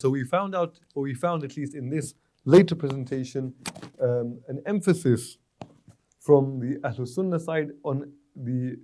So we found out, or we found at least in this later presentation, an emphasis from the Ahlul Sunnah side on the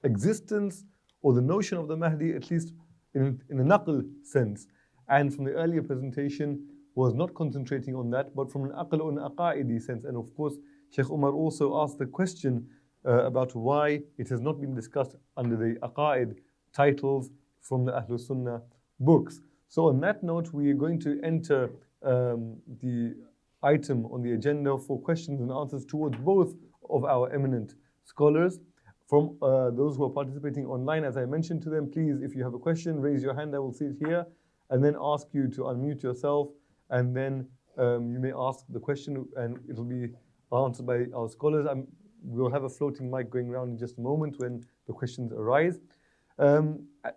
existence or the notion of the Mahdi, at least in a naql sense. And from the earlier presentation was not concentrating on that, but from an aql or an aqaidi sense. And of course, Sheikh Umar also asked the question about why it has not been discussed under the aqaid titles from the Ahlul Sunnah books. So on that note, we are going to enter the item on the agenda for questions and answers towards both of our eminent scholars. From those who are participating online, as I mentioned to them, please, if you have a question, raise your hand. I will see it here, and then ask you to unmute yourself, and then you may ask the question, and it will be answered by our scholars. We'll have a floating mic going around in just a moment when the questions arise.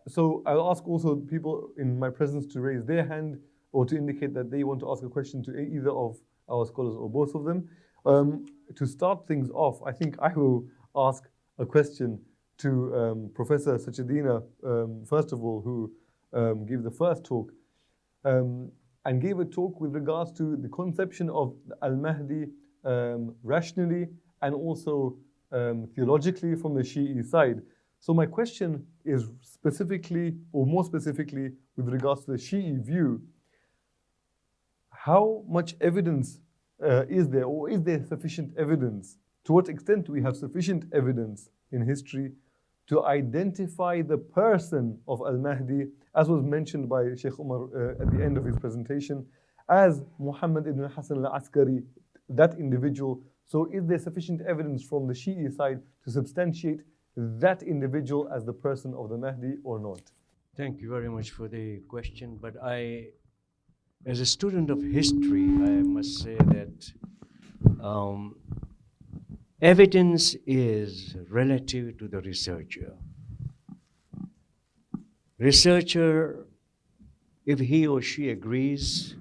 So I'll ask also people in my presence to raise their hand or to indicate that they want to ask a question to either of our scholars or both of them. To start things off, I think I will ask a question to Professor Sachedina, first of all, who gave the first talk, and gave a talk with regards to the conception of Al-Mahdi rationally and also theologically from the Shi'i side. So my question is specifically, or more specifically, with regards to the Shi'i view, how much evidence is there, or is there sufficient evidence? To what extent do we have sufficient evidence in history to identify the person of Al-Mahdi, as was mentioned by Sheikh Umar at the end of his presentation, as Muhammad ibn Hassan al-Askari, that individual? So is there sufficient evidence from the Shi'i side to substantiate that individual as the person of the Mahdi or not? Thank you very much for the question, but as a student of history, I must say that evidence is relative to the researcher. Researcher, if he or she agrees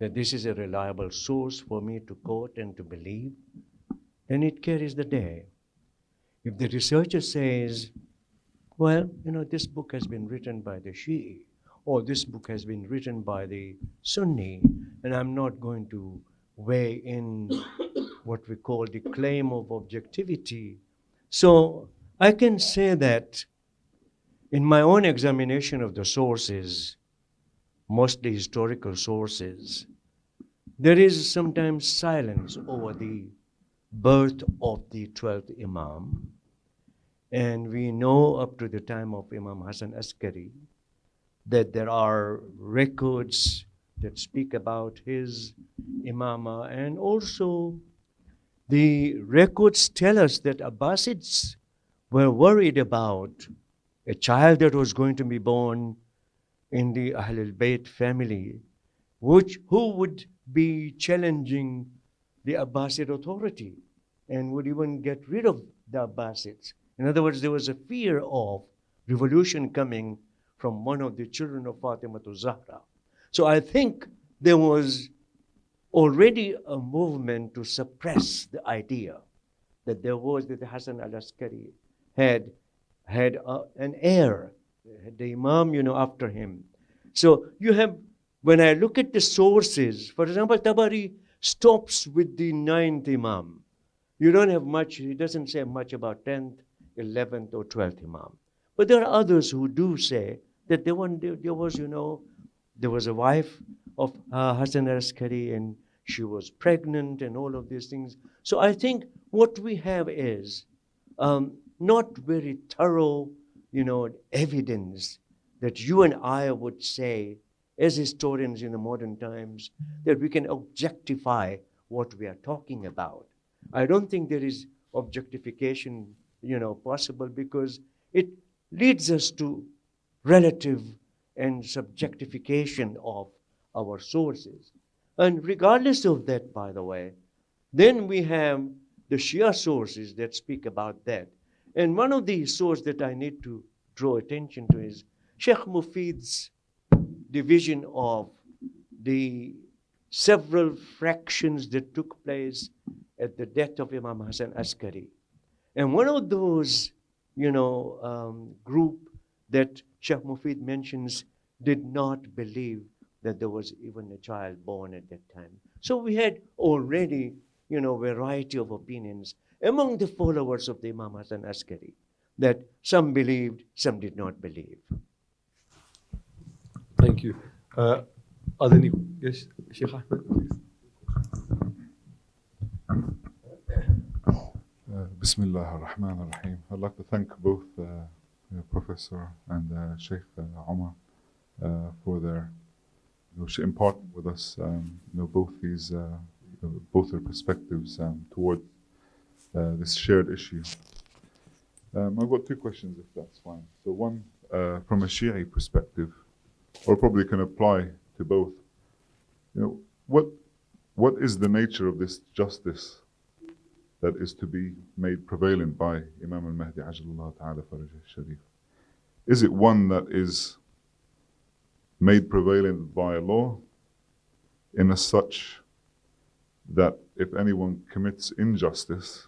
that this is a reliable source for me to quote and to believe, then it carries the day. If the researcher says, well, this book has been written by the Shi'i, or this book has been written by the Sunni, and I'm not going to weigh in what we call the claim of objectivity. So I can say that in my own examination of the sources, mostly historical sources, there is sometimes silence over the birth of the 12th Imam. And we know up to the time of Imam Hassan Askari that there are records that speak about his imama, and also the records tell us that Abbasids were worried about a child that was going to be born in the Ahlul Bayt family, who would be challenging the Abbasid authority and would even get rid of the Abbasids. In other words, there was a fear of revolution coming from one of the children of Fatima Zahra. So I think there was already a movement to suppress the idea that that Hassan al-Askari had an heir, the Imam, after him. So you have, when I look at the sources, for example, Tabari stops with the 9th Imam. You don't have much, he doesn't say much about 10th, 11th, or 12th Imam. But there are others who do say that there was a wife of Hassan al-Askari, and she was pregnant and all of these things. So I think what we have is not very thorough, evidence that you and I would say, as historians in the modern times, that we can objectify what we are talking about. I don't think there is objectification, possible, because it leads us to relative and subjectification of our sources. And regardless of that, by the way, then we have the Shia sources that speak about that. And one of the sources that I need to draw attention to is Sheikh Mufid's division of the several fractions that took place at the death of Imam Hassan Askari. And one of those, group that Sheikh Mufid mentions did not believe that there was even a child born at that time. So we had already, variety of opinions among the followers of the Imam Hassan Askari, that some believed, some did not believe. Thank you. Are there any? Yes, Sheikh Ahmed, please. Bismillah ar-Rahman ar-Rahim. I'd like to thank both Professor and Sheikh Omar for their imparting with us both these both their perspectives toward this shared issue. I've got two questions, if that's fine. So one from a Shi'i perspective, or probably can apply to both. What is the nature of this justice that is to be made prevalent by Imam Al-Mahdi Ajalullah Ta'ala Faraj al-Sharif? Is it one that is made prevalent by law in as such that if anyone commits injustice,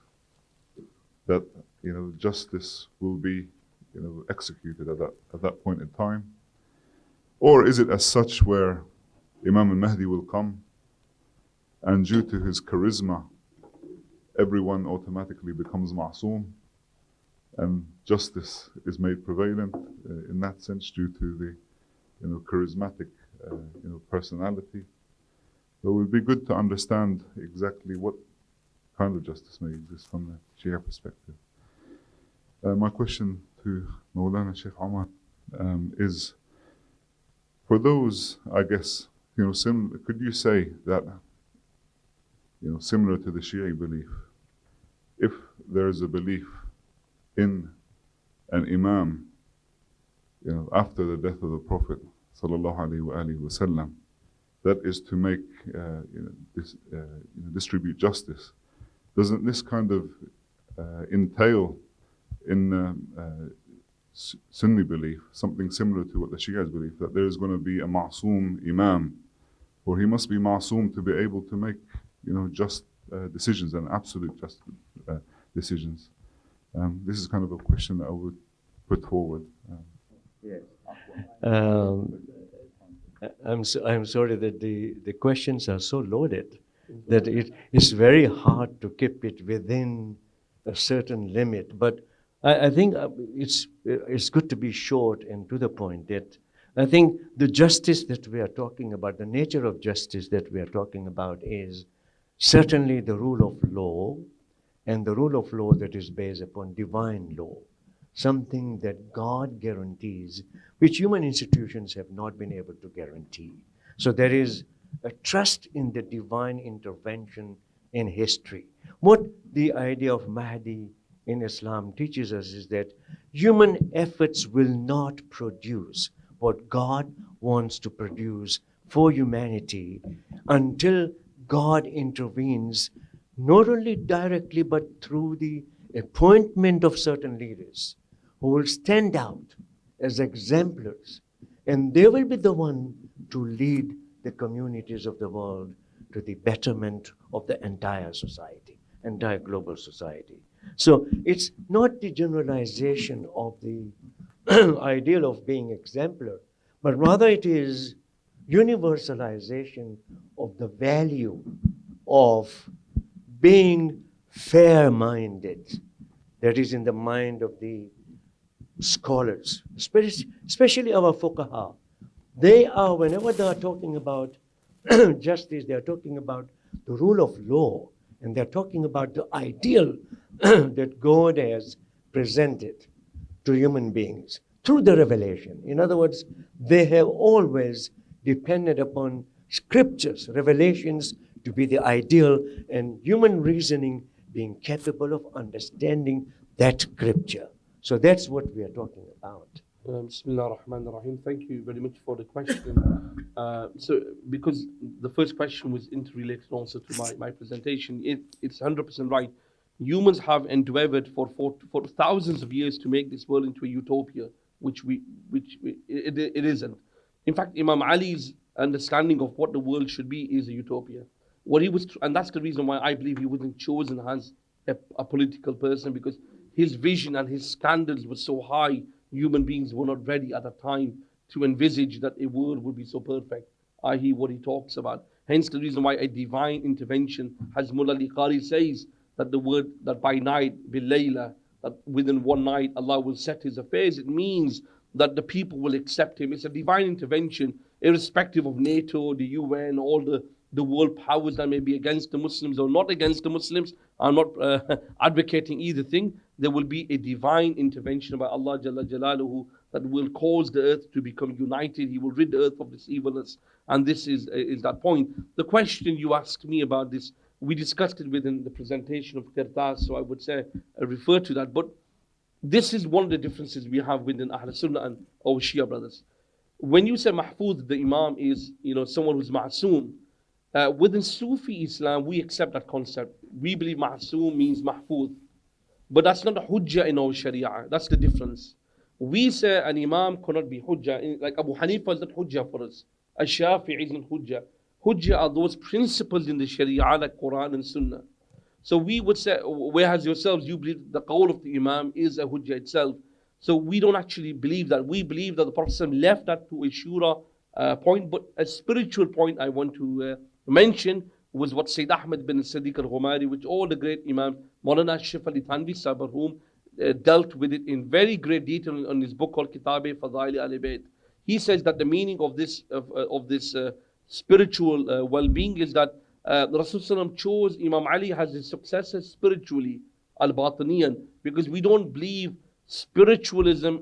that justice will be executed at that point in time? Or is it as such where Imam Al-Mahdi will come and due to his charisma everyone automatically becomes ma'soom and justice is made prevalent in that sense due to the charismatic personality? So it would be good to understand exactly what kind of justice may exist from the Shia perspective. My question to Mawlana Sheikh Omar is, for those, I guess, could you say that, similar to the Shia belief, if there is a belief in an Imam, after the death of the Prophet sallallahu alaihi wasallam, that is to make, distribute justice, doesn't this kind of entail in Sunni belief something similar to what the Shias believe, that there is going to be a ma'soom Imam, or he must be ma'soom to be able to make, just decisions and absolute just decisions? This is kind of a question that I would put forward. Yes. I'm sorry that the questions are so loaded that it is very hard to keep it within a certain limit. But I think it's good to be short and to the point. That I think the justice that we are talking about, the nature of justice that we are talking about, is certainly the rule of law, and the rule of law that is based upon divine law, something that God guarantees, which human institutions have not been able to guarantee. So there is a trust in the divine intervention in history. What the idea of Mahdi in Islam teaches us is that human efforts will not produce what God wants to produce for humanity until God intervenes, not only directly but through the appointment of certain leaders who will stand out as exemplars, and they will be the one to lead the communities of the world to the betterment of the entire society, entire global society. So it's not the generalization of the ideal of being exemplar, but rather it is universalization of the value of being fair-minded. That is in the mind of the scholars, especially our fuqaha. They are, whenever they are talking about justice, they are talking about the rule of law, and they're talking about the ideal that God has presented to human beings through the revelation. In other words, they have always depended upon scriptures, revelations, to be the ideal, and human reasoning being capable of understanding that scripture. So that's what we are talking about. Bismillah ar-Rahman ar-Rahim. Thank you very much for the question. So, because the first question was interrelated also to my presentation, it's 100% right. Humans have endeavored for thousands of years to make this world into a utopia, which it isn't. In fact, Imam Ali's understanding of what the world should be is a utopia. What he was, and that's the reason why I believe he wasn't chosen as a political person, because his vision and his standards were so high. Human beings were not ready at that time to envisage that a world would be so perfect i.e. what he talks about. Hence the reason why a divine intervention, as Mullah Liqari says, that the word that by night, bil-layla, that within one night Allah will set his affairs, it means that the people will accept him. It's a divine intervention, irrespective of NATO, the UN, all the world powers that may be against the Muslims or not against the Muslims. I'm not advocating either thing. There will be a divine intervention by Allah Jalla Jalaluhu that will cause the earth to become united. He will rid the earth of this evilness. And this is that point. The question you asked me about this, we discussed it within the presentation of Qirtas, so I would say refer to that. But this is one of the differences we have within Ahl Sunnah and our Shia brothers. When you say Mahfuz, the Imam is someone who's Ma'soom. Within Sufi Islam, we accept that concept. We believe Ma'soom means Mahfuz. But that's not a Hujjah in our Sharia. That's the difference. We say an Imam cannot be Hujjah. Like Abu Hanifa is not Hujjah for us. Al-Shafi'i is not Hujjah. Hujjah are those principles in the Sharia like Quran and Sunnah. So we would say, whereas yourselves, you believe the qawl of the Imam is a Hujjah itself. So we don't actually believe that. We believe that the Prophet left that to a Shura point. But a spiritual point I want to mention was what Sayyid Ahmed bin Siddiq al-Ghumari, which all the great Imams, Maulana Shif Ali Thanvi Sabarhum, dealt with it in very great detail on his book called Kitab-e Fadaili al-Bayt. He says that the meaning of this spiritual well-being is that Rasulullah chose Imam Ali as his successor spiritually, al-Batiniyan, because we don't believe spiritualism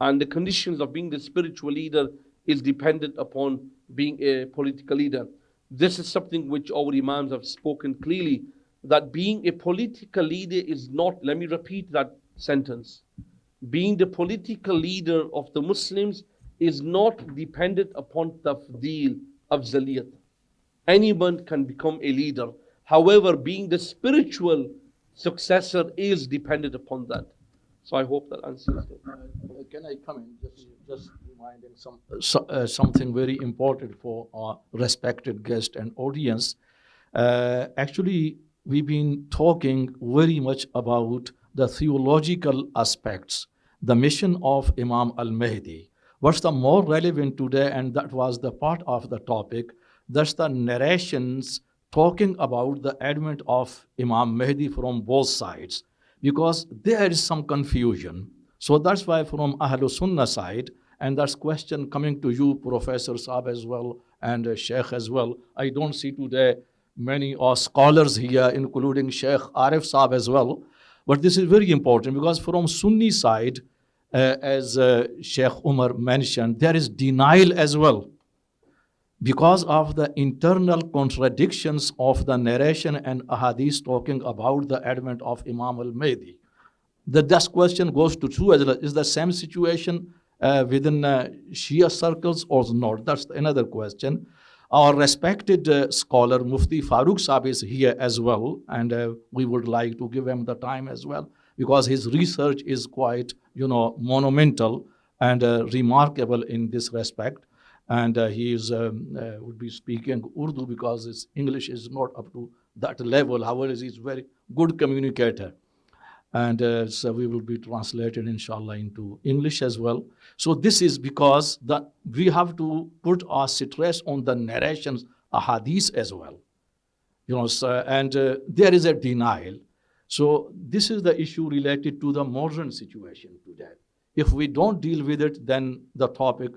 and the conditions of being the spiritual leader is dependent upon being a political leader. This is something which our Imams have spoken clearly, that being a political leader is not, let me repeat that sentence, being the political leader of the Muslims is not dependent upon tafdeel, afzaliyat. Anyone can become a leader. However, being the spiritual successor is dependent upon that. So I hope that answers it. Can I come in? Just reminding something very important for our respected guest and audience. Actually, we've been talking very much about the theological aspects, the mission of Imam Al-Mahdi. What's the more relevant today, and that was the part of the topic, that's the narrations talking about the advent of Imam Mahdi from both sides, because there is some confusion. So that's why from Ahlul Sunnah side, and that's question coming to you, Professor Saab as well, and Sheikh as well. I don't see today many scholars here, including Sheikh Arif Saab as well. But this is very important because from Sunni side, as Sheikh Umar mentioned, there is denial as well because of the internal contradictions of the narration and ahadith talking about the advent of Imam al-Mahdi. This question goes to two as well. Is the same situation within Shia circles or not? That's another question. Our respected scholar Mufti Farooq Saab is here as well, and we would like to give him the time as well because his research is quite, monumental and remarkable in this respect. And he would be speaking Urdu because his English is not up to that level. However, he's a very good communicator. And so we will be translated, inshallah, into English as well. So this is because we have to put our stress on the narrations, ahadith as well. There is a denial. So this is the issue related to the modern situation today. If we don't deal with it, then the topic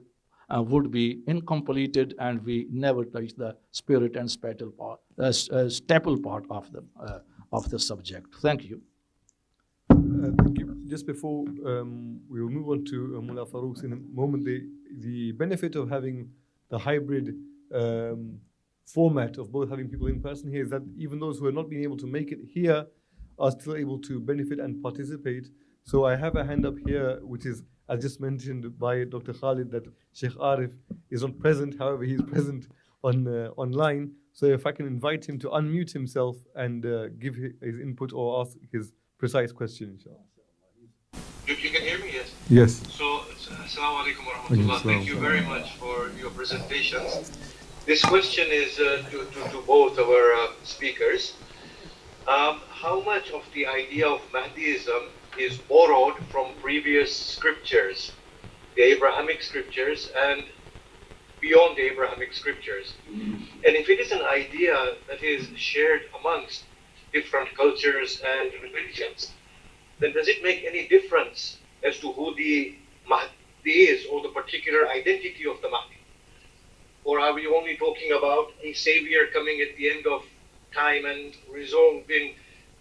would be incompleted, and we never touch the spirit and staple part of the subject. Thank you. Thank you. Just before we will move on to Mullah Farooq's in a moment, the benefit of having the hybrid format of both having people in person here is that even those who are not being able to make it here are still able to benefit and participate. So I have a hand up here, which is, as just mentioned by Dr. Khalid, that Sheikh Arif is not present. However, he is present online. So if I can invite him to unmute himself and give his input or ask his precise question, inshallah. You can hear me, yes? Yes. So, Assalamu alaikum wa rahmatullah. Thank you very much for your presentations. This question is to both our speakers. How much of the idea of Mahdiism is borrowed from previous scriptures, the Abrahamic scriptures, and beyond the Abrahamic scriptures. And if it is an idea that is shared amongst different cultures and religions, then does it make any difference as to who the Mahdi is or the particular identity of the Mahdi? Or are we only talking about a savior coming at the end of time and resolving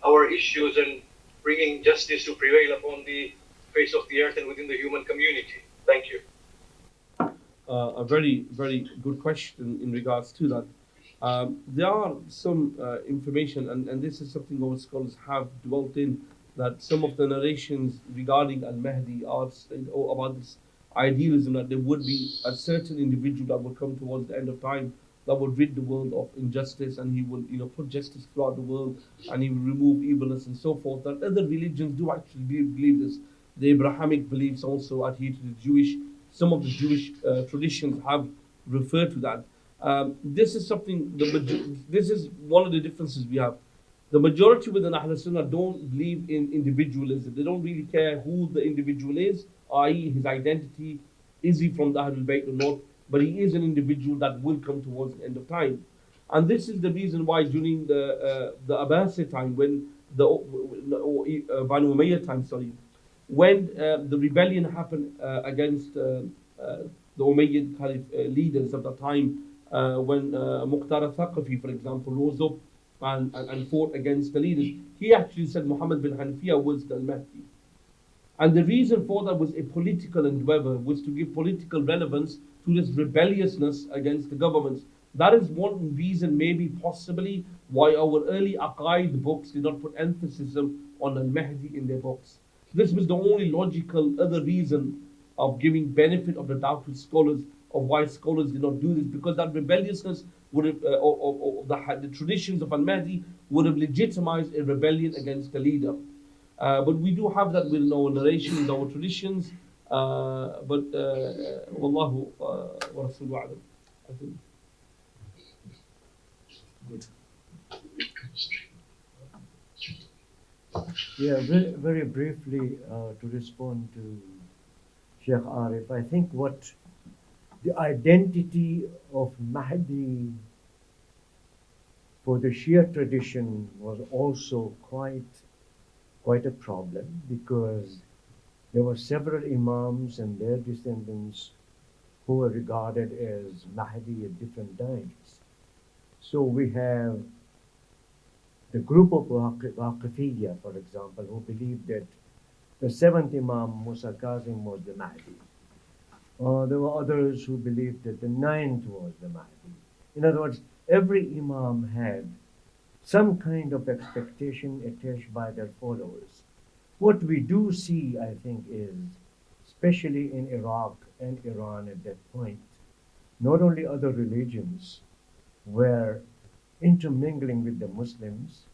our issues and bringing justice to prevail upon the face of the earth and within the human community? Thank you. A very, very good question in regards to that. There are some information, and this is something our scholars have dwelt in, that some of the narrations regarding Al-Mahdi are about this idealism that there would be a certain individual that would come towards the end of time that would rid the world of injustice, and he would put justice throughout the world, and he would remove evilness and so forth. That other religions do actually believe this. The Abrahamic beliefs also adhere to the Jewish. Some of the Jewish traditions have referred to that. This is something. This is one of the differences we have. The majority within Ahl Sunnah don't believe in individualism. They don't really care who the individual is, i.e., his identity. Is he from the Ahlul Bayt or not? But he is an individual that will come towards the end of time. And this is the reason why during the Abbasid time, when the Banu Umayyad time, when the rebellion happened against the Umayyad Caliph leaders of the time, when Muqtar al-Thaqafi, for example, rose up and fought against the leaders, he actually said Muhammad bin Hanafiya was the Al-Mahdi. And the reason for that was a political endeavor, was to give political relevance to this rebelliousness against the governments. That is one reason, maybe possibly, why our early Aqaid books did not put emphasis on Al-Mahdi in their books. This was the only logical other reason of giving benefit of the doubt to scholars of why scholars did not do this, because that rebelliousness would have, the traditions of Al-Mahdi would have legitimized a rebellion against the leader. But we do have that within our narrations, our traditions. But Wallahu wa Rasuluhu a'lam. I think. Good. Yeah, very, very briefly to respond to Sheikh Arif, I think what the identity of Mahdi for the Shia tradition was also quite a problem, because there were several Imams and their descendants who were regarded as Mahdi at different times. So we have the group of Waqifiyya, for example, who believed that the seventh Imam, Musa Kazim, was the Mahdi. There were others who believed that the ninth was the Mahdi. In other words, every Imam had some kind of expectation attached by their followers. What we do see, I think, is, especially in Iraq and Iran at that point, not only other religions were intermingling with the Muslims.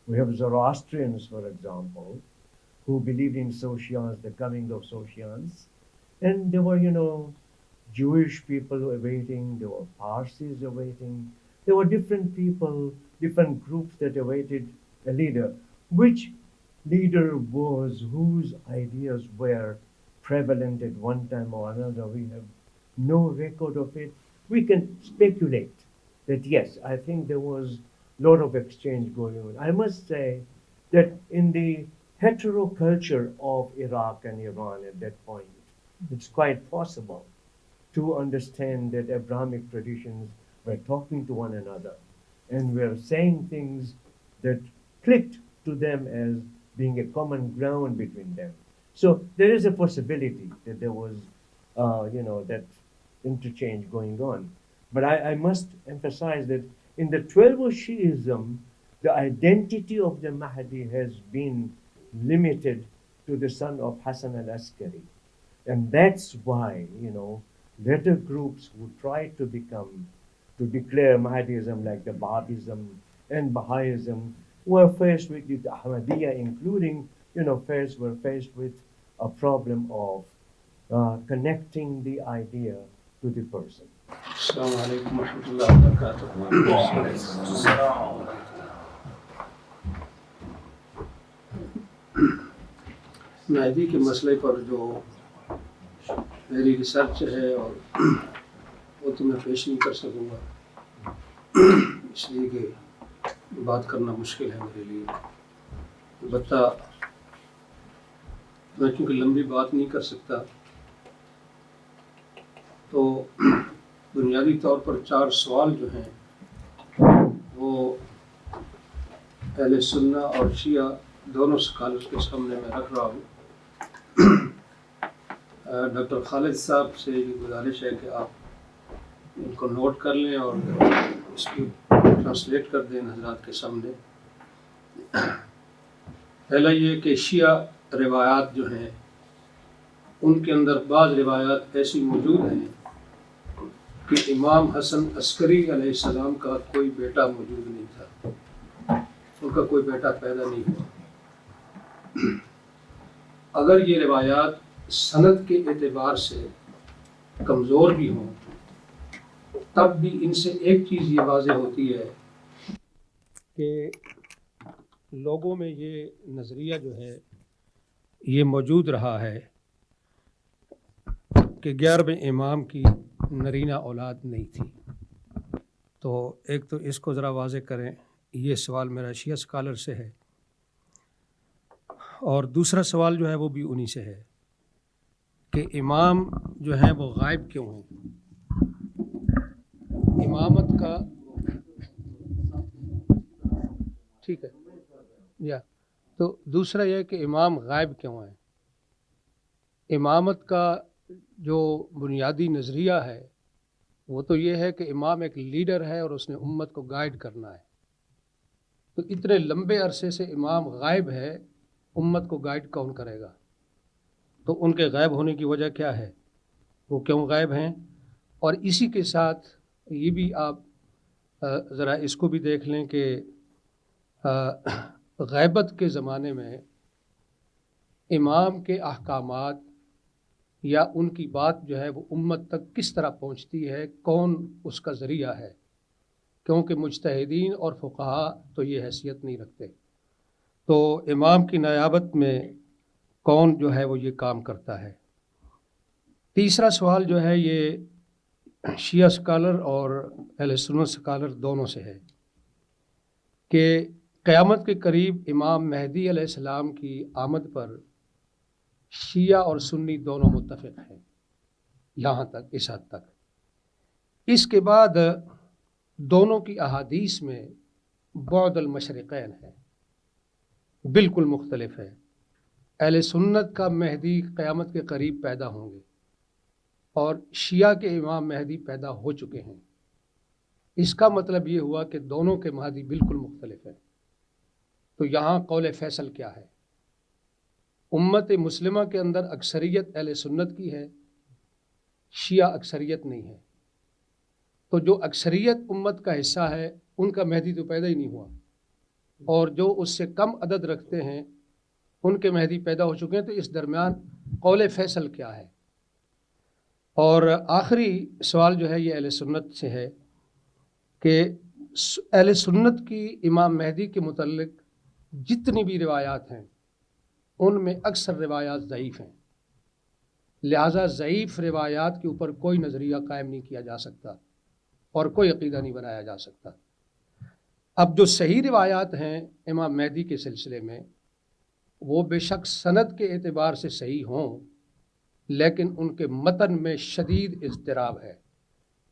We have Zoroastrians, for example, who believed in Socians, the coming of Socians. And there were, Jewish people awaiting, there were Parsis awaiting, there were different people, different groups that awaited a leader. Which leader was, whose ideas were prevalent at one time or another, we have no record of it. We can speculate that yes, I think there was a lot of exchange going on. I must say that in the heteroculture of Iraq and Iran at that point, it's quite possible to understand that Abrahamic traditions were talking to one another and were saying things that clicked to them as being a common ground between them. So there is a possibility that there was, that interchange going on. But I must emphasize that in the 12 of Shiism, the identity of the Mahdi has been limited to the son of Hassan al-Askari. And that's why, later groups who tried to declare Mahdiism like the Babism and Baha'ism were faced with the Ahmadiyya, including, were faced with a problem of connecting the idea to the person. Assalamu alaikum wa rahmatullahi wa barakatuh. Mahdi के मसले पर जो मेरी research है और वो تو میں پیش نہیں کر سکوں گا، اس لیے کہ بات کرنا مشکل ہے میرے لیے. البتہ میں چونکہ لمبی بات نہیں کر سکتا، تو بنیادی طور پر 4 سوال جو ہیں وہ اہل سنہ اور شیعہ دونوں اسکالرس کے سامنے میں رکھ رہا ہوں. ڈاکٹر خالد صاحب سے یہ گزارش ہے کہ آپ ان کو نوٹ کر لیں اور اس کی ٹرانسلیٹ کر دیں حضرات کے سامنے. پہلا یہ کہ شیعہ روایات جو ہیں ان کے اندر بعض روایات ایسی موجود ہیں کہ امام حسن عسکری علیہ السلام کا کوئی بیٹا موجود نہیں تھا، ان کا کوئی بیٹا پیدا نہیں ہوا. اگر یہ روایات سند کے اعتبار سے کمزور بھی ہوں تب بھی ان سے ایک چیز یہ واضح ہوتی ہے کہ لوگوں میں یہ نظریہ جو ہے یہ موجود رہا ہے کہ 11ویں امام کی نرینہ اولاد نہیں تھی. تو ایک تو اس کو ذرا واضح کریں، یہ سوال میرا شیعہ اسکالر سے ہے. اور دوسرا سوال جو ہے وہ بھی انہی سے ہے کہ امام جو ہیں وہ غائب کیوں ہیں. امامت کا ٹھیک ہے یا تو دوسرا یہ کہ امام غائب کیوں ہیں. امامت کا جو بنیادی نظریہ ہے وہ تو یہ ہے کہ امام ایک لیڈر ہے اور اس نے امت کو گائیڈ کرنا ہے. تو اتنے لمبے عرصے سے امام غائب ہے، امت کو گائیڈ کون کرے گا؟ تو ان کے غائب ہونے کی وجہ کیا ہے، وہ کیوں غائب ہیں؟ اور اسی کے ساتھ یہ بھی آپ ذرا اس کو بھی دیکھ لیں کہ غیبت کے زمانے میں امام کے احکامات یا ان کی بات جو ہے وہ امت تک کس طرح پہنچتی ہے، کون اس کا ذریعہ ہے؟ کیونکہ مجتہدین اور فقہا تو یہ حیثیت نہیں رکھتے. تو امام کی نیابت میں کون جو ہے وہ یہ کام کرتا ہے؟ تیسرا سوال جو ہے یہ شیعہ اسکالر اور اہل سنت اسکالر دونوں سے ہے کہ قیامت کے قریب امام مہدی علیہ السلام کی آمد پر شیعہ اور سنی دونوں متفق ہیں یہاں تک، اس حد تک. اس کے بعد دونوں کی احادیث میں بعد المشرقین ہے، بالکل مختلف ہے. اہل سنت کا مہدی قیامت کے قریب پیدا ہوں گے اور شیعہ کے امام مہدی پیدا ہو چکے ہیں. اس کا مطلب یہ ہوا کہ دونوں کے مہدی بالکل مختلف ہیں. تو یہاں قول فیصل کیا ہے؟ امت مسلمہ کے اندر اکثریت اہل سنت کی ہے، شیعہ اکثریت نہیں ہے. تو جو اکثریت امت کا حصہ ہے ان کا مہدی تو پیدا ہی نہیں ہوا، اور جو اس سے کم عدد رکھتے ہیں ان کے مہدی پیدا ہو چکے ہیں. تو اس درمیان قول فیصل کیا ہے؟ اور آخری سوال جو ہے یہ اہل سنت سے ہے کہ اہل سنت کی امام مہدی کے متعلق جتنی بھی روایات ہیں ان میں اکثر روایات ضعیف ہیں. لہٰذا ضعیف روایات کے اوپر کوئی نظریہ قائم نہیں کیا جا سکتا اور کوئی عقیدہ نہیں بنایا جا سکتا. اب جو صحیح روایات ہیں امام مہدی کے سلسلے میں وہ بے شک سند کے اعتبار سے صحیح ہوں، لیکن ان کے متن میں شدید اضطراب ہے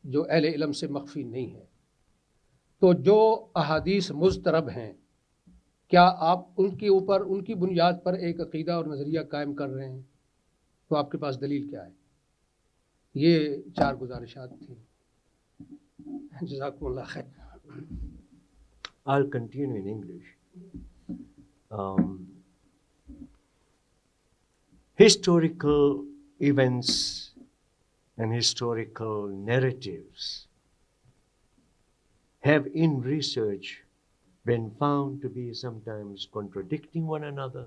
جو اہل علم سے مخفی نہیں ہے. تو جو احادیث مضطرب ہیں، کیا آپ ان کے اوپر ان کی بنیاد پر ایک عقیدہ اور نظریہ قائم کر رہے ہیں؟ تو آپ کے پاس دلیل کیا ہے؟ یہ 4 گزارشات تھیں. جزاکم اللہ خیر. I'll continue in English. Historical events and historical narratives have in research been found to be sometimes contradicting one another,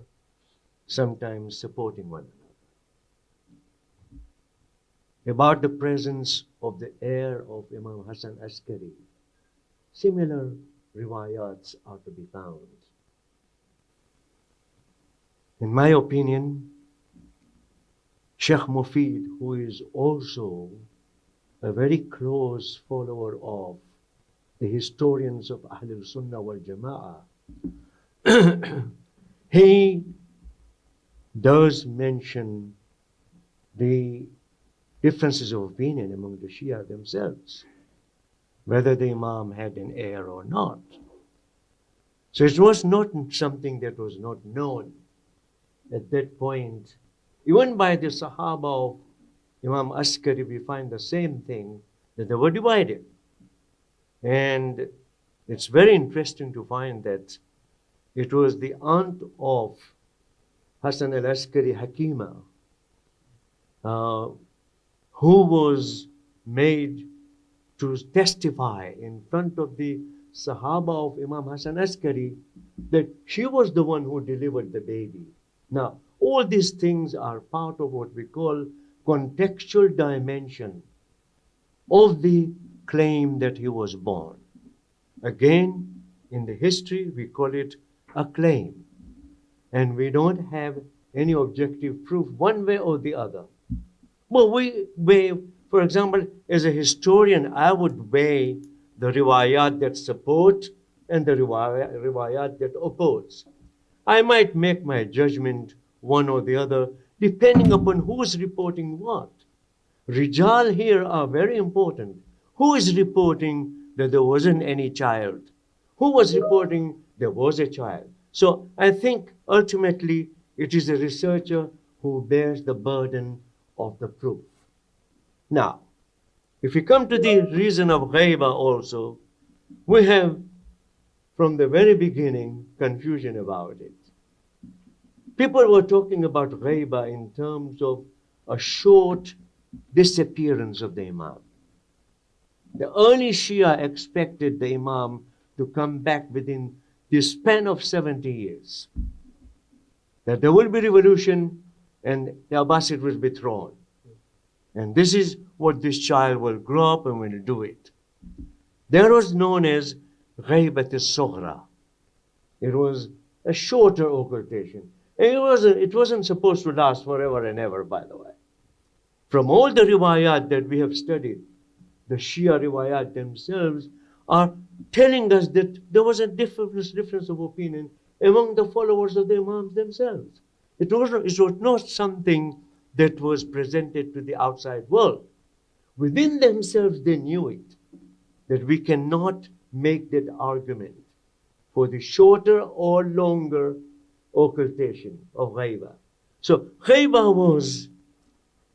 sometimes supporting one another. About the presence of the heir of Imam Hassan Askari, similar riwayats are to be found. In my opinion, Sheikh Mufid, who is also a very close follower of the historians of Ahlul Sunnah wal Jama'ah, he does mention the differences of opinion among the Shia themselves, whether the Imam had an heir or not. So it was not something that was not known at that point. Even by the Sahaba of Imam Askari, we find the same thing, that they were divided. And it's very interesting to find that it was the aunt of Hassan al-Askari, Hakima, who was made to testify in front of the Sahaba of Imam Hassan Askari that she was the one who delivered the baby. Now, all these things are part of what we call contextual dimension of the claim that he was born. Again, in the history, we call it a claim. And we don't have any objective proof one way or the other. Well, for example, as a historian, I would weigh the riwayat that support and the riwayat that oppose. I might make my judgment one or the other depending upon who is reporting what. Rijal here are very important. Who is reporting that there wasn't any child? Who was reporting there was a child? So I think ultimately it is a researcher who bears the burden of the proof. Now, if we come to the reason of ghaiba also, we have from the very beginning confusion about it. People were talking about ghaiba in terms of a short disappearance of the Imam. The early Shia expected the Imam to come back within the span of 70 years. That there will be revolution and the Abbasid will be thrown. And this is what this child will grow up and will do it. That was known as Ghaibat al-Sughra. It was a shorter occultation. It wasn't supposed to last forever and ever, by the way. From all the riwayat that we have studied, the Shia riwayat themselves are telling us that there was a difference of opinion among the followers of the Imams themselves. It was not something that was presented to the outside world. Within themselves, they knew it, that we cannot make that argument for the shorter or longer occultation of ghaiba. So ghaiba was,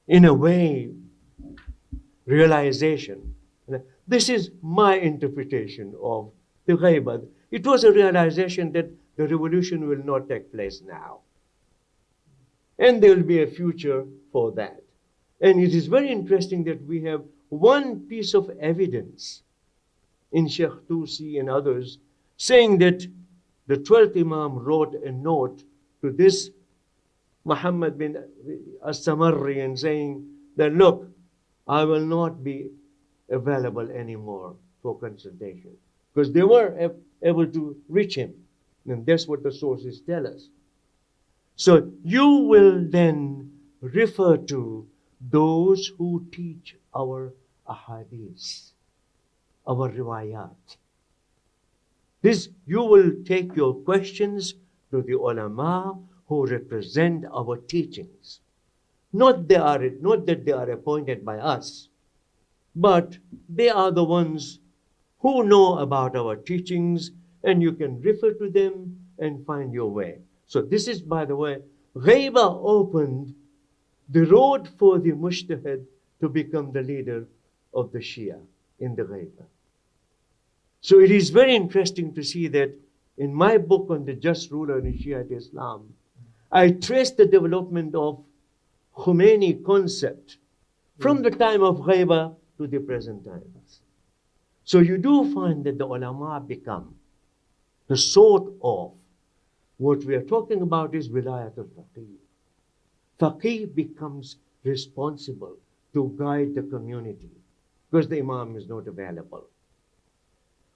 in a way, realization. This is my interpretation of the ghaiba. It was a realization that the revolution will not take place now. And there will be a future for that. And it is very interesting that we have one piece of evidence in Sheikh Tusi and others saying that the 12th Imam wrote a note to this Muhammad bin As-Samarri and saying that, look, I will not be available anymore for consultation. Because they were able to reach him. And that's what the sources tell us. So you will then refer to those who teach our ahadith, our riwayat. This, you will take your questions to the ulama who represent our teachings. Not that they are appointed by us, but they are the ones who know about our teachings, and you can refer to them and find your way. So this is, by the way, ghaiba opened the road for the mujtahid to become the leader of the Shia in the ghaiba. So it is very interesting to see that in my book on the just ruler in Shiite Islam, I trace the development of Khomeini concept from the time of ghaiba to the present times. So you do find that the ulama become the sort of, what we are talking about is wilayat al-faqih. Faqih becomes responsible to guide the community because the imam is not available.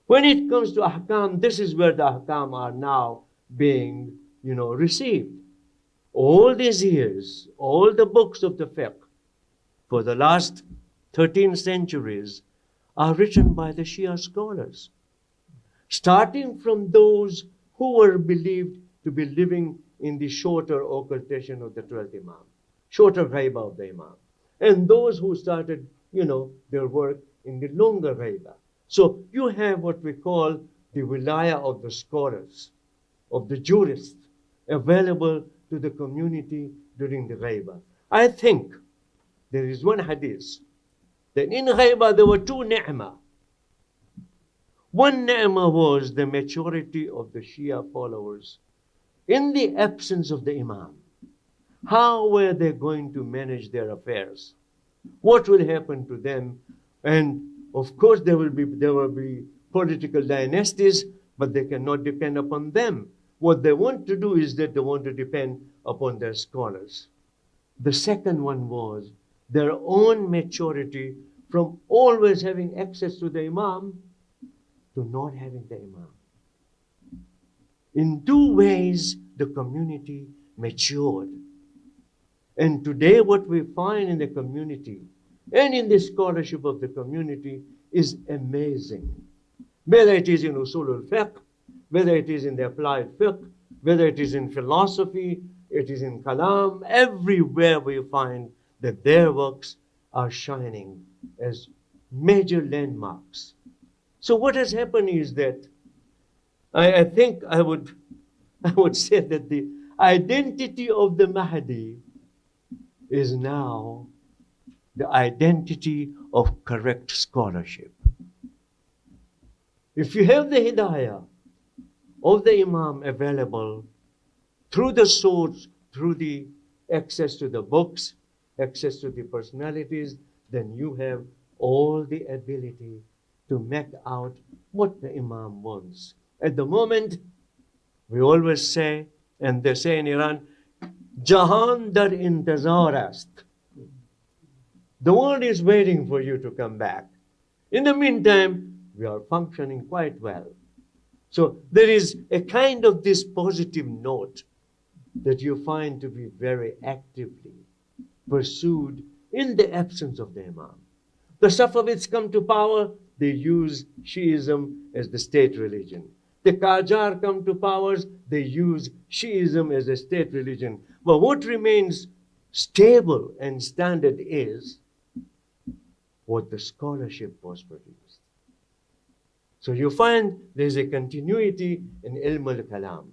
When it comes to ahkam, this is where the ahkam are now being, received. All these years, all the books of the fiqh, for the last 13 centuries are written by the Shia scholars, starting from those who were believed to be living in the shorter occultation of the 12th Imam, shorter ghaiba of the Imam, and those who started, their work in the longer ghaiba. So you have what we call the wilaya of the scholars, of the jurists, available to the community during the ghaiba. I think there is one hadith that in ghaiba there were two ni'mah. One ni'mah was the maturity of the Shia followers in the absence of the Imam. How were they going to manage their affairs? What will happen to them? And of course there will be political dynasties, but they cannot depend upon them. What they want to do is that they want to depend upon their scholars. The second one was their own maturity from always having access to the Imam to not having the Imam. In two ways, the community matured. And today what we find in the community and in the scholarship of the community is amazing. Whether it is in usul al-fiqh, whether it is in the applied fiqh, whether it is in philosophy, it is in kalam, everywhere we find that their works are shining as major landmarks. So what has happened is that I think I would say that the identity of the Mahdi is now the identity of correct scholarship. If you have the hidayah of the Imam available through the source, through the access to the books, access to the personalities, then you have all the ability to make out what the Imam wants. At the moment, we always say, and they say in Iran, Jahan dar intazar ast. The world is waiting for you to come back. In the meantime, we are functioning quite well. So there is a kind of this positive note that you find to be very actively pursued in the absence of the Imam. The Safavids come to power, they use Shiism as the state religion. The Qajar come to powers, they use Shiism as a state religion. But what remains stable and standard is what the scholarship was produced. So you find there's a continuity in Ilm al-Kalam,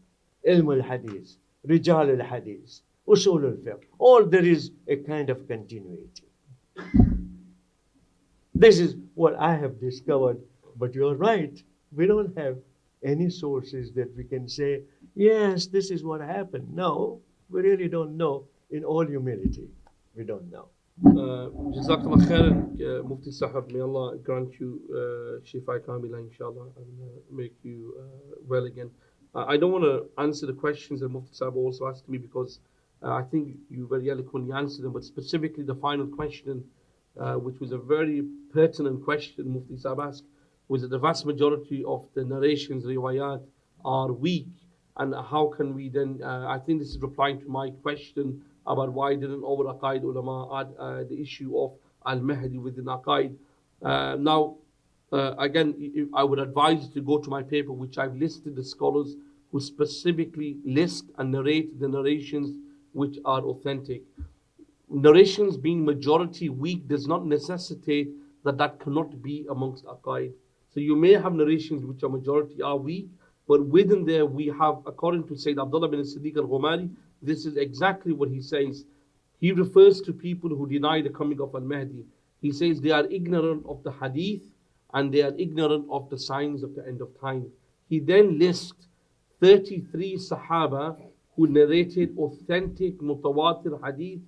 Ilm al-Hadith, Rijal al-Hadith, Usul al-Fiqh. All there is a kind of continuity. This is what I have discovered, but you're right. We don't have any sources that we can say, yes, this is what happened. No, we really don't know. In all humility, we don't know. Jazakallah khairan, Mufti Sahab. May Allah grant you Shifa Kamila, inshallah, and make you well again. I don't want to answer the questions that Mufti Sahab also asked me because I think you very eloquently answered them, but specifically the final question, which was a very pertinent question Mufti Sahab asked, was that the vast majority of the narrations, riwayat, are weak. And how can we then, I think this is replying to my question about why didn't our Aqaid ulama add the issue of Al-Mahdi within Aqaid. Now, again, I would advise you to go to my paper, which I've listed the scholars who specifically list and narrate the narrations which are authentic. Narrations being majority weak does not necessitate that cannot be amongst Aqaid. So you may have narrations which are majority are weak, but within there we have, according to Sayyid Abdullah bin Siddiq al-Ghumari, this is exactly what he says. He refers to people who deny the coming of Al-Mahdi. He says they are ignorant of the hadith and they are ignorant of the signs of the end of time. He then lists 33 Sahaba who narrated authentic mutawatir hadith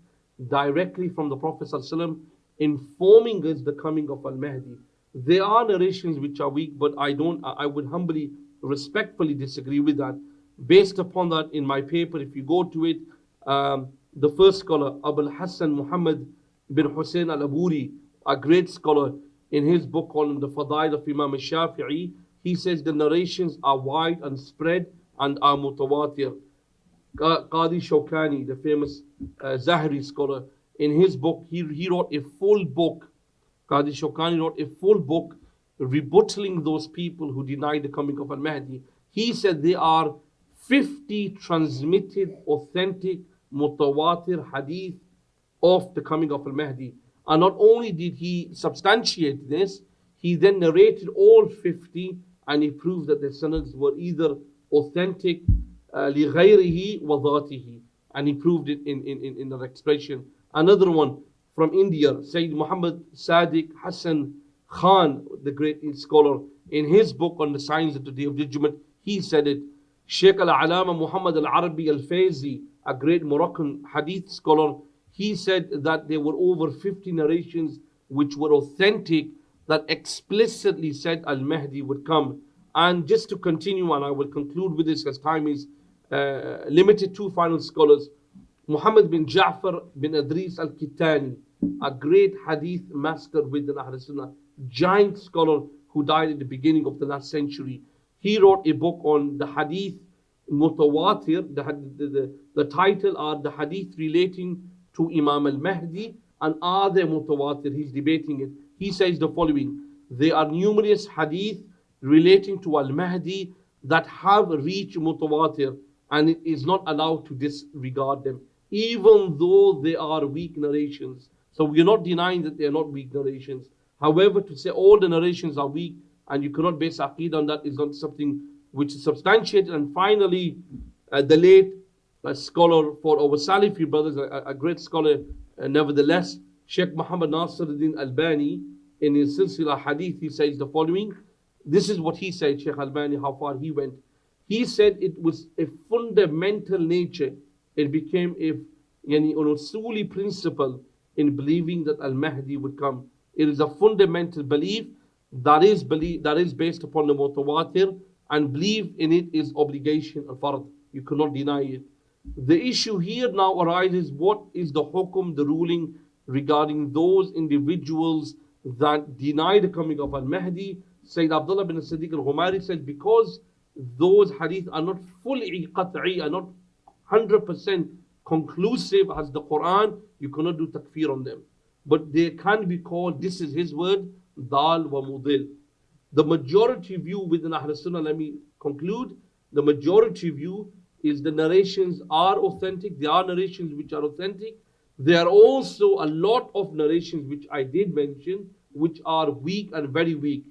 directly from the Prophet ﷺ, informing us the coming of Al-Mahdi. There are narrations which are weak, but I would humbly, respectfully disagree with that. Based upon that, in my paper, if you go to it, the first scholar, Abul Hassan Muhammad bin Hussein al-Aburi, a great scholar, in his book called The Fadail of Imam al-Shafi'i, he says the narrations are wide and spread and are mutawatir. Qadi Shawkani, the famous Zahri scholar, in his book, he wrote a full book Qadi Shawkani wrote a full book rebuttaling those people who denied the coming of Al-Mahdi. He said there are 50 transmitted authentic mutawatir hadith of the coming of Al-Mahdi. And not only did he substantiate this, he then narrated all 50 and he proved that the sanads were either authentic لِغَيْرِهِ وَذَاتِهِ, and he proved it in that expression. Another one from India, Sayyid Muhammad Sadiq Hassan Khan, the great scholar, in his book on the signs of the Day of Judgment, he said it. Sheikh Al-Alama Muhammad Al-Arabi Al-Fayzi, a great Moroccan hadith scholar, he said that there were over 50 narrations which were authentic that explicitly said Al-Mahdi would come. And just to continue, and I will conclude with this as time is limited, two final scholars, Muhammad bin Ja'far bin Idris Al-Kittani, a great hadith master within Ahl Sunnah, giant scholar who died at the beginning of the last century. He wrote a book on the hadith mutawatir. The title are the hadith relating to Imam Al-Mahdi, and are they mutawatir? He's debating it. He says the following: there are numerous hadith relating to Al-Mahdi that have reached mutawatir, and it is not allowed to disregard them, even though they are weak narrations. So we are not denying that they are not weak narrations. However, to say all the narrations are weak and you cannot base aqeedah on that is not something which is substantiated. And finally, the late scholar for our Salafi brothers, a great scholar nevertheless, Sheikh Muhammad Nasiruddin Albani, in his Silsila Hadith, he says the following. This is what he said, Sheikh Albani, how far he went. He said it was a fundamental nature. It became an usuli principle in believing that Al-Mahdi would come. It is a fundamental belief that is based upon the mutawatir, and belief in it is obligation and fard. You cannot deny it. The issue here now arises: what is the hukum, the ruling regarding those individuals that deny the coming of Al-Mahdi? Sayyid Abdullah bin Siddiq al-Ghumari said, because those hadith are not fully qat'i, are not 100% conclusive as the Quran, you cannot do takfir on them. But they can be called, this is his word, dal wa mudil. The majority view within Ahl Sunnah, let me conclude, the majority view is the narrations are authentic. There are narrations which are authentic. There are also a lot of narrations which I did mention, which are weak and very weak.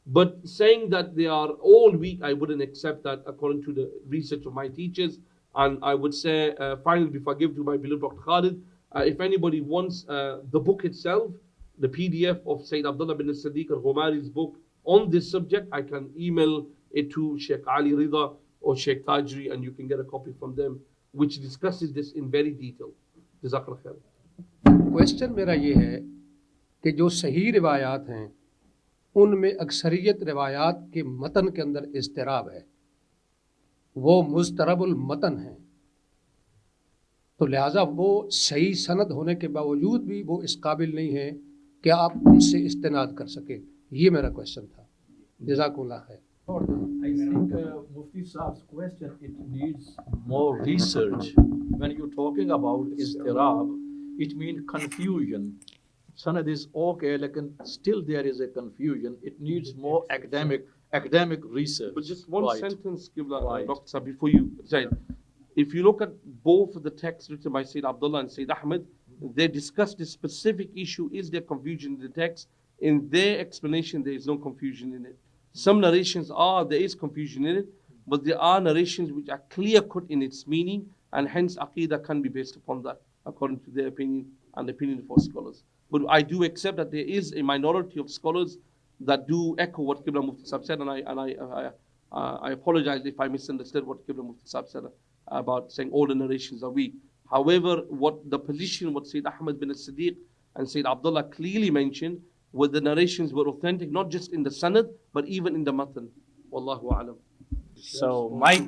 But saying that they are all weak, I wouldn't accept that according to the research of my teachers. And I would say, finally, before I give to my beloved Dr. Khalid, if anybody wants the book itself, the PDF of Sayyid Abdullah bin Siddiq al-Ghumari's book on this subject, I can email it to Sheikh Ali Rida or Sheikh Tajri, and you can get a copy from them, which discusses this in very detail. Jazakallah khair. Question मेरा ये है कि जो सही रिवायात हैं उनमें अक्सरियत रिवायात के मतन के अंदर इज़्तिराब है, वो मुज़तरबुल मतन है, तो लिहाजा वो सही सनद होने के बावजूद भी वो इस काबिल नहीं है कि आप उनसे इस्तेनाद कर सके. ये मेरा क्वेश्चन था. जज़ाकुमुल्लाह खैर. I think Mufti Saab's question, it needs more research. When you're talking about istirab, it means confusion. Sanad is okay, like still there is a confusion. It needs more academic research. But just one right. sentence, Right. Dr. Saab, before you say, if you look at both of the texts written by Sayyid Abdullah and Sayyid Ahmed, they discuss this specific issue. Is there confusion in the text? In their explanation, there is no confusion in it. Some narrations there is confusion in it, but there are narrations which are clear-cut in its meaning, and hence Aqidah can be based upon that, according to their opinion and the opinion of our scholars. But I do accept that there is a minority of scholars that do echo what Qibla Mufti Saab said, and I apologize if I misunderstood what Qibla Mufti Saab said about saying all the narrations are weak. However, what Sayyid Ahmad bin Siddiq and Sayyid Abdullah clearly mentioned were the narrations were authentic, not just in the sanad, but even in the matan. Wallahu a'lam. So my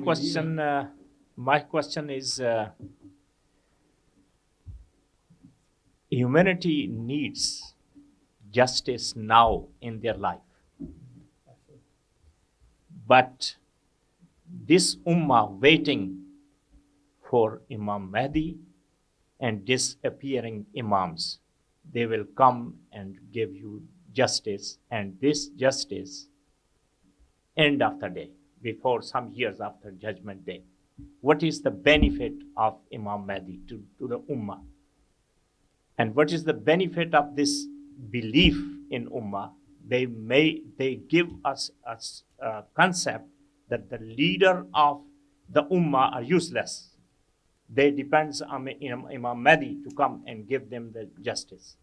question is, humanity needs justice now in their life. But this ummah waiting for Imam Mahdi and disappearing imams, they will come and give you justice, and this justice end of the day, before some years after Judgment Day. What is the benefit of Imam Mahdi to the Ummah? And what is the benefit of this belief in Ummah? They give us a concept that the leader of the Ummah are useless. They depend on Imam Mahdi to come and give them the justice.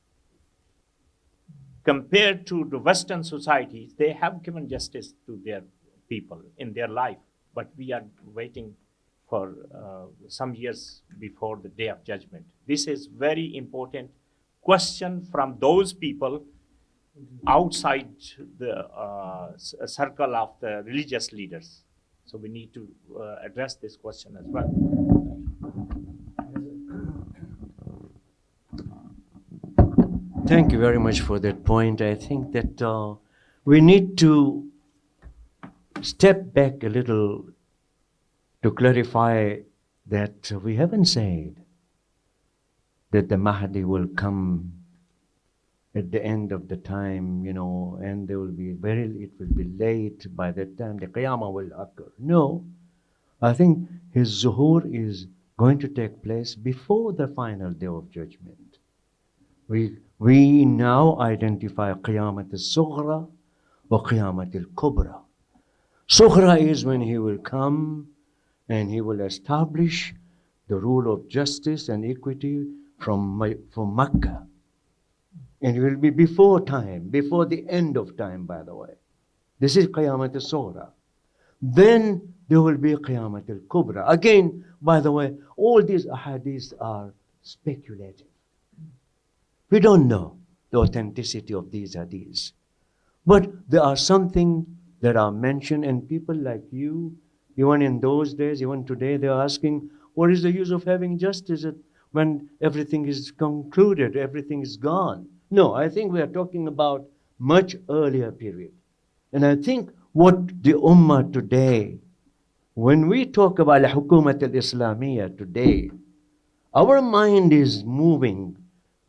Compared to the Western societies, they have given justice to their people in their life, but we are waiting for some years before the Day of Judgment. This is very important question from those people outside the circle of the religious leaders. So we need to address this question as well. Thank you very much for that point. I think that we need to step back a little to clarify that we haven't said that the Mahdi will come at the end of the time, and it will be late by that time, the Qiyamah will occur. No, I think his zuhur is going to take place before the final day of judgment. We now identify Qiyamat al-Sughra wa Qiyamat al-Kubra. Sughra is when he will come and he will establish the rule of justice and equity from Makkah. And it will be before time, before the end of time, by the way. This is Qiyamat al-Sughra. Then there will be Qiyamat al-Kubra. Again, by the way, all these ahadiths are speculative. We don't know the authenticity of these hadiths. But there are something that are mentioned, and people like you, even in those days, even today, they are asking, what is the use of having justice when everything is concluded, everything is gone? No, I think we are talking about much earlier period. And I think what the Ummah today, when we talk about al-Hukumat al-Islamiyya today, our mind is moving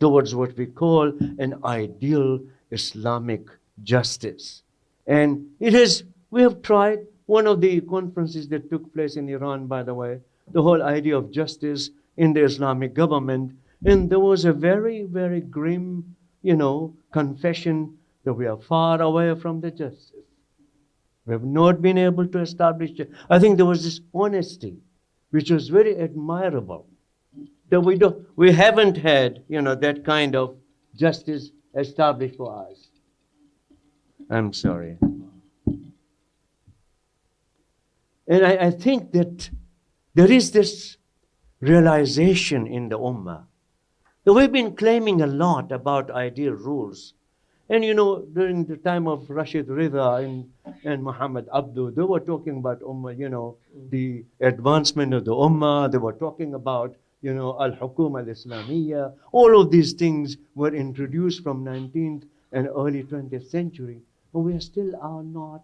towards what we call an ideal Islamic justice. And we have tried, one of the conferences that took place in Iran, by the way, the whole idea of justice in the Islamic government, and there was a very, very grim, confession that we are far away from the justice. We have not been able to establish it. I think there was this honesty, which was very admirable, that we haven't had, that kind of justice established for us. I'm sorry. And I think that there is this realization in the Ummah that we've been claiming a lot about ideal rules. And during the time of Rashid Rida and Muhammad Abdu, they were talking about Ummah, the advancement of the Ummah. They were talking about, Al-Hukuma al-Islamiyya. All of these things were introduced from 19th and early 20th century. But we still are not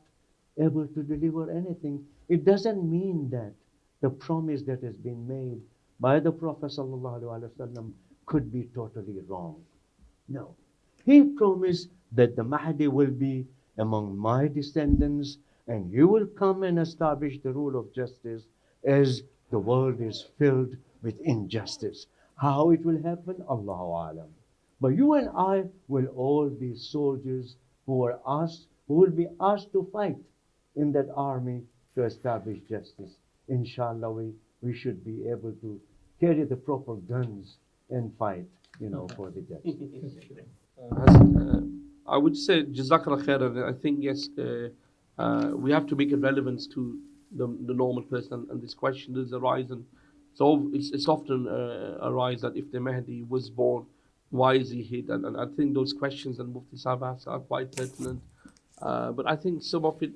able to deliver anything. It doesn't mean that the promise that has been made by the Prophet ﷺ could be totally wrong. No. He promised that the Mahdi will be among my descendants and he will come and establish the rule of justice as the world is filled with injustice. How it will happen, Allahu Alam. But you and I will all be soldiers who will be asked to fight in that army to establish justice. Inshallah, we should be able to carry the proper guns and fight, for the justice. I would say, Jazakallah khairan. I think, yes, we have to make a relevance to the normal person, and this question does arise, and so it's often arise that if the Mahdi was born, why is he hid? And I think those questions that Mufti Sahib asked are quite pertinent. But I think some of it,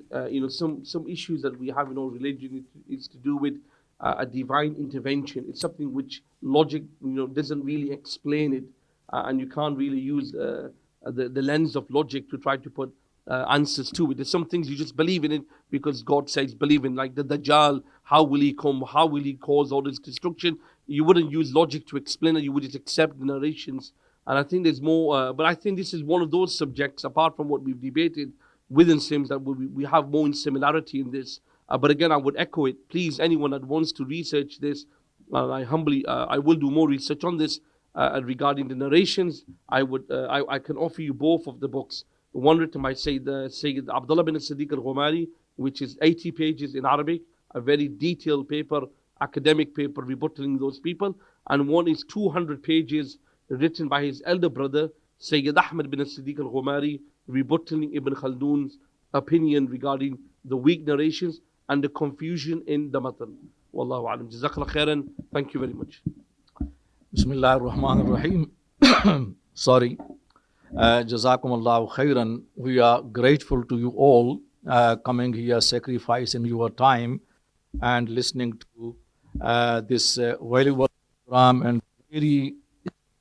some issues that we have in our religion is to do with a divine intervention. It's something which logic, doesn't really explain it, and you can't really use the lens of logic to try to put answers to it. There's some things you just believe in it because God says believe in, like the Dajjal. How will he come? How will he cause all this destruction? You wouldn't use logic to explain it. You would just accept the narrations And I think there's more, but I think this is one of those subjects, apart from what we've debated within CIMS, that we have more in similarity in this. But again, I would echo it. Please, anyone that wants to research this, I will do more research on this regarding the narrations. I can offer you both of the books. One written by Sayyid Abdullah bin Siddiq al-Ghumari, which is 80 pages in Arabic, a very detailed paper, academic paper rebuttaling those people. And one is 200 pages written by his elder brother, Sayyid Ahmad bin Siddiq al-Ghumari, rebuttaling Ibn Khaldun's opinion regarding the weak narrations and the confusion in the matan. Wallahu alam. Jazakallah khairan. Thank you very much. Bismillah ar-Rahman ar-Rahim. Sorry. Jazakumullahu khairan. We are grateful to you all coming here, sacrificing your time and listening to this valuable program, and very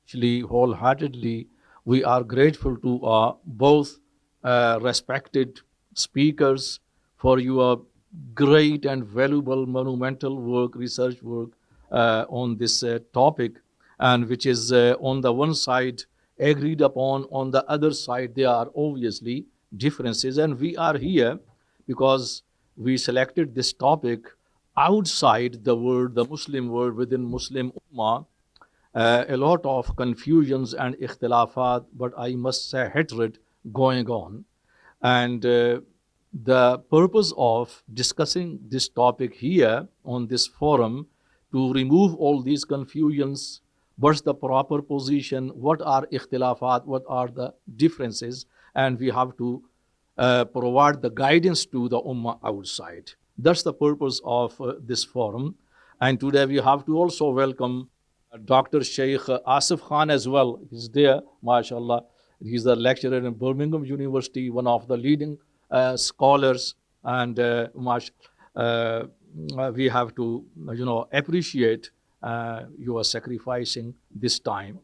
actually wholeheartedly we are grateful to both respected speakers for your great and valuable monumental work, research work on this topic, and which is on the one side agreed upon, on the other side there are obviously differences. And we are here because we selected this topic outside the world, the Muslim world, within Muslim Ummah. A lot of confusions and ikhtilafat, but I must say hatred going on. And the purpose of discussing this topic here on this forum, to remove all these confusions, what's the proper position, what are ikhtilafat, what are the differences, and we have to provide the guidance to the Ummah outside. That's the purpose of this forum. And today we have to also welcome Dr. Sheikh Asif Khan as well. He's there, mashallah. He's a lecturer in Birmingham University, one of the leading scholars, and we have to, appreciate your sacrificing this time.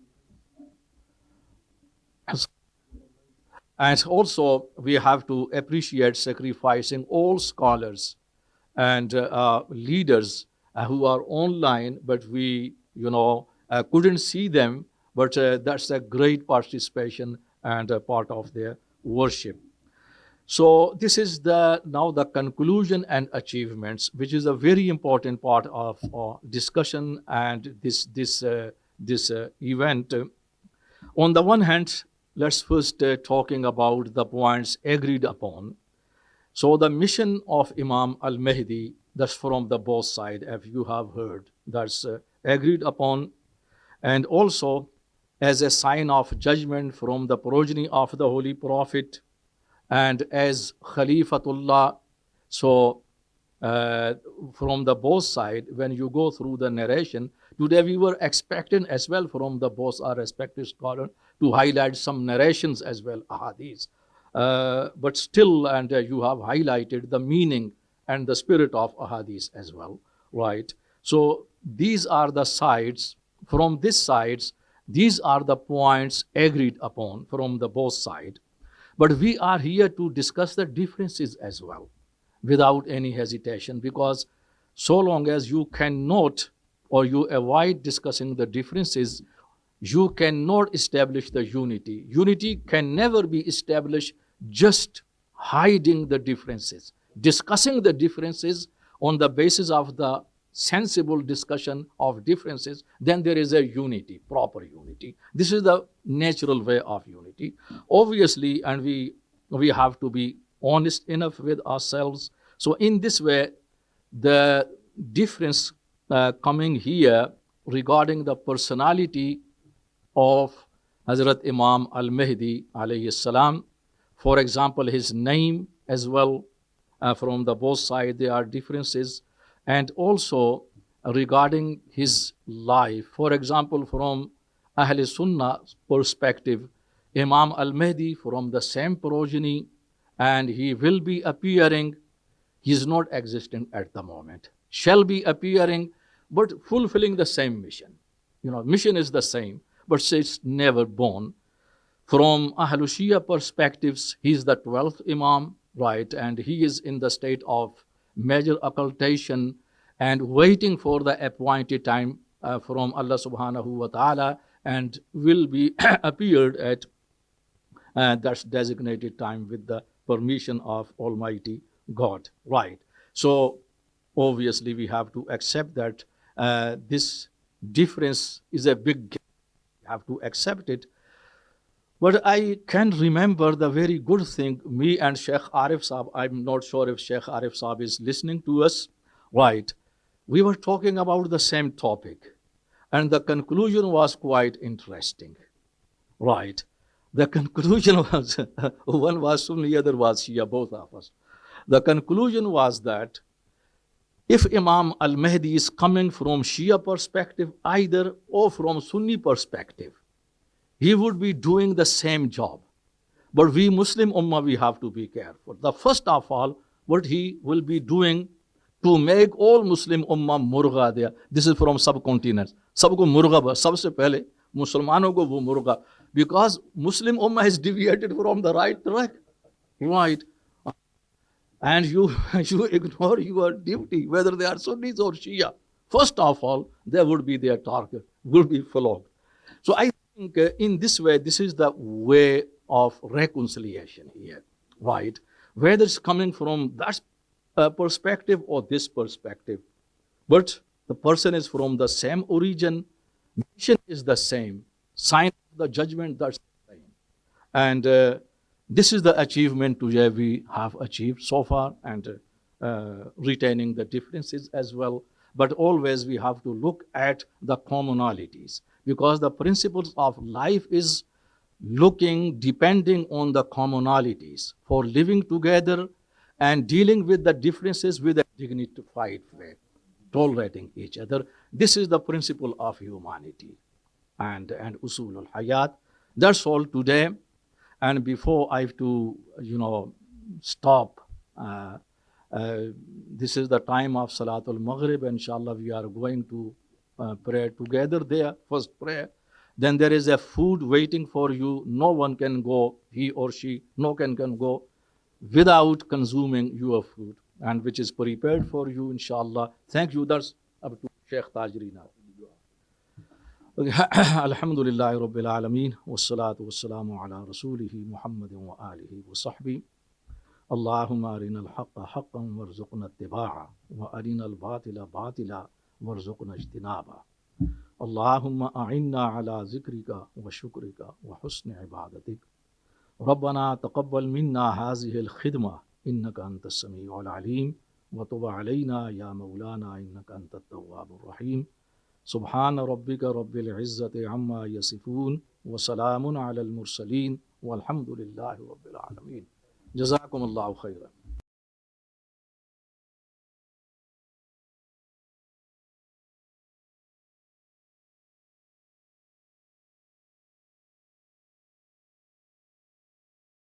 And also, we have to appreciate sacrificing all scholars and leaders who are online, but we, couldn't see them, but that's a great participation and a part of their worship. So this is now the conclusion and achievements, which is a very important part of our discussion and this event. On the one hand, let's first talking about the points agreed upon. So the mission of Imam Al-Mahdi, that's from the both side, if you have heard, that's agreed upon. And also as a sign of judgment from the progeny of the Holy Prophet, and as Khalifatullah. So from the both side, when you go through the narration, today we were expecting as well from the both our respective scholars to highlight some narrations as well, ahadith. But still, and you have highlighted the meaning and the spirit of ahadith as well, right? So these are the sides. From these sides, these are the points agreed upon from the both sides. But we are here to discuss the differences as well, without any hesitation, because so long as you cannot or you avoid discussing the differences, you cannot establish the unity. Unity can never be established just hiding the differences. Discussing the differences on the basis of the sensible discussion of differences, then there is a unity, proper unity. This is the natural way of unity. Obviously, and we have to be honest enough with ourselves. So in this way, the difference coming here regarding the personality of Hazrat Imam Al-Mahdi alayhi salam, for example, his name as well, from the both sides there are differences. And also regarding his life, for example, from Ahl Sunnah perspective, Imam Al-Mahdi from the same progeny, and he will be appearing. He is not existent at the moment. Shall be appearing, but fulfilling the same mission. Mission is the same, but it's never born. From Ahl Shia perspectives, he is the 12th Imam, right? And he is in the state of major occultation and waiting for the appointed time from Allah subhanahu wa ta'ala, and will be appeared at that's designated time with the permission of Almighty God. Right. So obviously we have to accept that this difference is a big gap. We have to accept it. But I can remember the very good thing, me and Sheikh Arif Saab, I'm not sure if Sheikh Arif Saab is listening to us, right? We were talking about the same topic, and the conclusion was quite interesting, right? The conclusion was, one was Sunni, other was Shia, both of us. The conclusion was that if Imam Al-Mahdi is coming from Shia perspective either or from Sunni perspective, he would be doing the same job. But we Muslim Ummah, we have to be careful. The first of all, what he will be doing to make all Muslim Ummah murga there. This is from subcontinents. Sabko murga ba, sabse pehle Muslimano ko wo murga. Because Muslim Ummah has deviated from the right track. Right. And you ignore your duty, whether they are Sunnis or Shia. First of all, they would be their target, will be flogged. So I think in this way, this is the way of reconciliation here, right? Whether it's coming from that perspective or this perspective, but the person is from the same origin, mission is the same, sign of the judgment, that's the same. And this is the achievement today we have achieved so far, and retaining the differences as well. But always we have to look at the commonalities, because the principles of life is depending on the commonalities for living together and dealing with the differences with a dignified way, tolerating each other. This is the principle of humanity and usul al-hayat. That's all today. And before I have to, stop, this is the time of Salatul Maghrib. Inshallah, we are going to pray together there, first prayer. Then there is a food waiting for you. No one can go, he or she, no one can go without consuming your food, and which is prepared for you, inshallah. Thank you. That's up to Sheikh Tajri now. Alhamdulillah Rabbil Alameen, wassalatu wassalamu ala rasulihi Muhammadin wa alihi wa sahbihi. Allahumma arina al-haqqa haqqan warzuqna ittiba'a wa arina al-batila batila warzuqna ijtinaba. Allahumma a'inna ala zikrika wa shukrika wa husni ibadatik. Rabbana taqabbal minna hazihi al-khidmah innaka antas sami'ul alim wa tub alayna ya maulana innaka antat tawwabur rahim. Subhana rabbika rabbil izzati amma yasifun wa salamun ala al-mursaleen walhamdulillahi rabbil alameen. Jazakumullahu khairan.